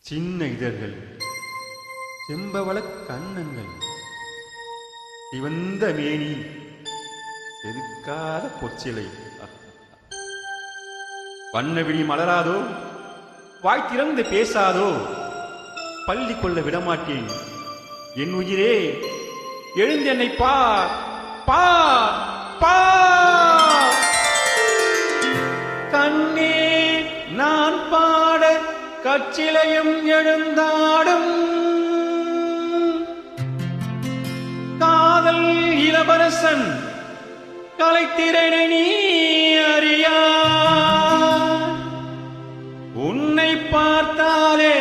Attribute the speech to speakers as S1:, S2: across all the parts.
S1: சின்ன இதழ்கள், செம்பவள கண்ணங்கள், சிவந்த மேனி, செதுக்காத பொற்சிலை. வண்ணவிழி மலராதோ, வாய் திறந்து பேசாதோ, பள்ளி கொள்ள விடமாட்டேன். என் உயிரே, எழுந்தென்னை பார், பார், பார். கண்ணே, நான் பாட கச்சிலையும் எழுந்தாடும். காதல் இளவரசன் கலைத்திறனை நீ அறியா. உன்னை பார்த்தாலே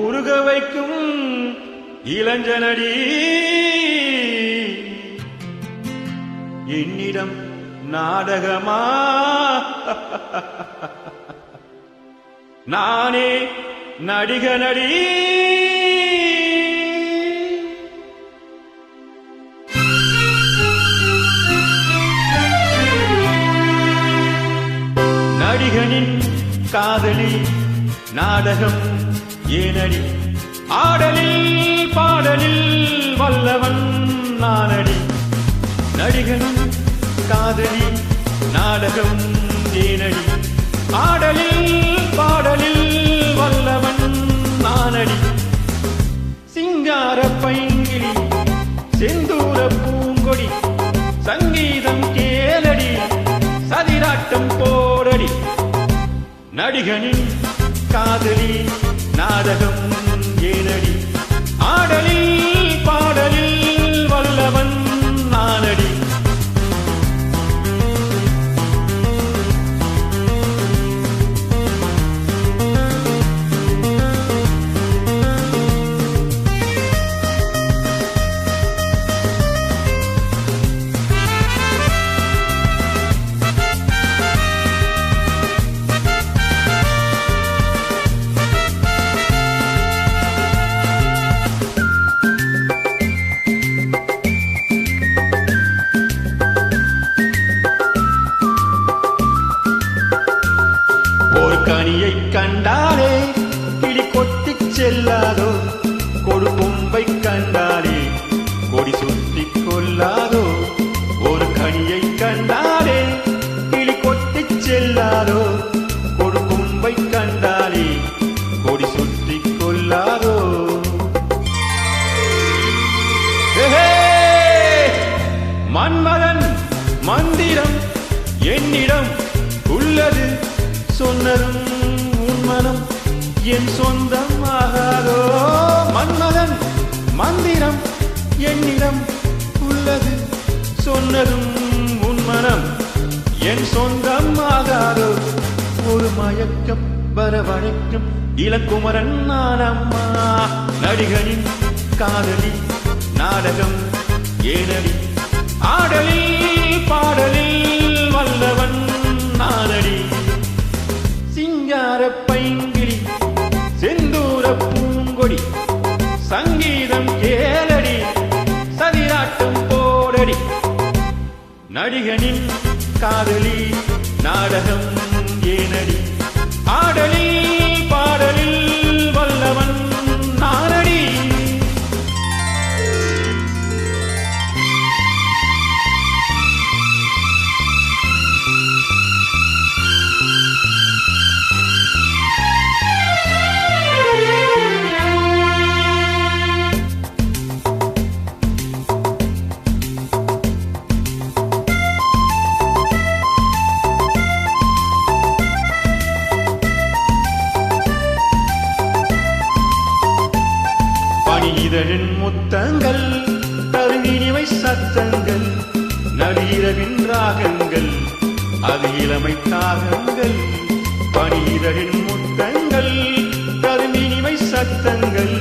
S1: உருக வைக்கும் இளஞ்சனடி. என்னிடம் நாடகமா? நானே நடிகனடி. நடிகனின் காதலி நாடகம் ஏனடி? ஆடலில் பாடலில் வல்லவன் நானடி. நடிகனின் காதலி நாடகம் ஏனடி? ஆடலில் பாடலில் வல்லவன் நானடி. சிங்கார பைங்கிளி, செந்தூர பூங்கொடி, சங்கீதம் கேளடி, சதிராட்டம் போடடி. நடிகனின் காதலி நாடகம் ஏனடி? ஆடலில் பாடலில் வல்லவன் நானடி. கனியை கண்டாலே கிளி கொத்தி செல்லாதோ, கொடு கொம்பை கண்டாலே கொடி சுத்தி கொள்ளாதோ. ஒரு கனியை கண்டாலே கிளி கொத்தி செல்லாதோ, கொடு கொம்பை கண்டாலே கொடி சுத்தி கொள்ளாதோ. மன்மதன் மந்திரம் என்னிடம் உள்ளது, சொன்னதும் உன் மனம் என் சொந்தம் ஆகாதோ. மன்மதன் மந்திரம் என்னிடம் உள்ளது, சொன்னதும் உன் மனம் என் சொந்தம் ஆகாதோ. ஒரு மயக்கம் வரவழைக்கும் இளங்குமரன் நானம்மா. நடிகனின் காதலி நாடகம் ஏனடி? ஆடலில் பாடலில் வல்லவன் நானடி. சிங்கார பைங்கிளி, செந்தூர பூங்கொடி, சங்கீதம் கேளடி, சதிராட்டம் போடடி. நடிகனின் காதலி நாடகம் ஏனடி? ஆடலில் பாடலில் வல்லவன் நானடி. இதழின் முத்தங்கள், கருவினிவை சத்தங்கள், நளிரவின் ராகங்கள், அது இளமை தாகங்கள். பனிதழின் முத்தங்கள், கருவினிவை சத்தங்கள்,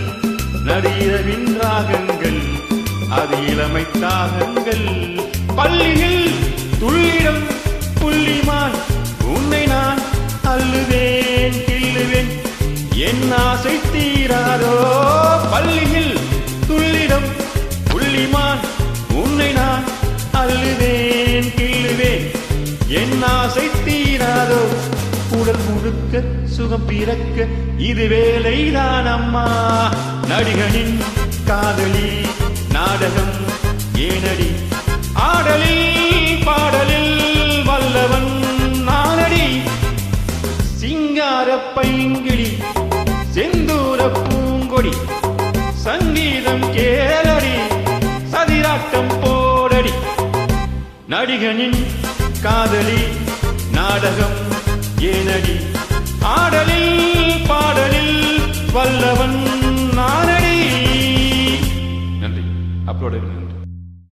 S1: நளிரவின் ராகங்கள், அது இளமை தாகங்கள். பள்ளியில் துள்ளிடம் புள்ளிமான், உன்னை நான் அள்ளுவேன் கிள்ளுவேன், என் ஆசை தீராதோ. பள்ளியில் துள்ளிடம் புள்ளிமான், உன்னை நான் அள்ளுவேன் கிள்ளுவேன், என் ஆசை தீராதோ. உடல் முழுக்க சுகம் பிறக்க இது வேலைதான் அம்மா. நடிகனின் காதலி நாடகம் ஏனடி, ஆடலில் பாடலில் வல்லவன் நானடி. சிங்கார பைங்கிளி செந்தூர பூங்கொடி சங்கீதம் கேளடி, சதிராட்டம் போடடி. நடிகனின் காதலி நாடகம் ஏனடி, ஆடலில் பாடலில் வல்லவன் நானடி. நன்றி. அப்லோட்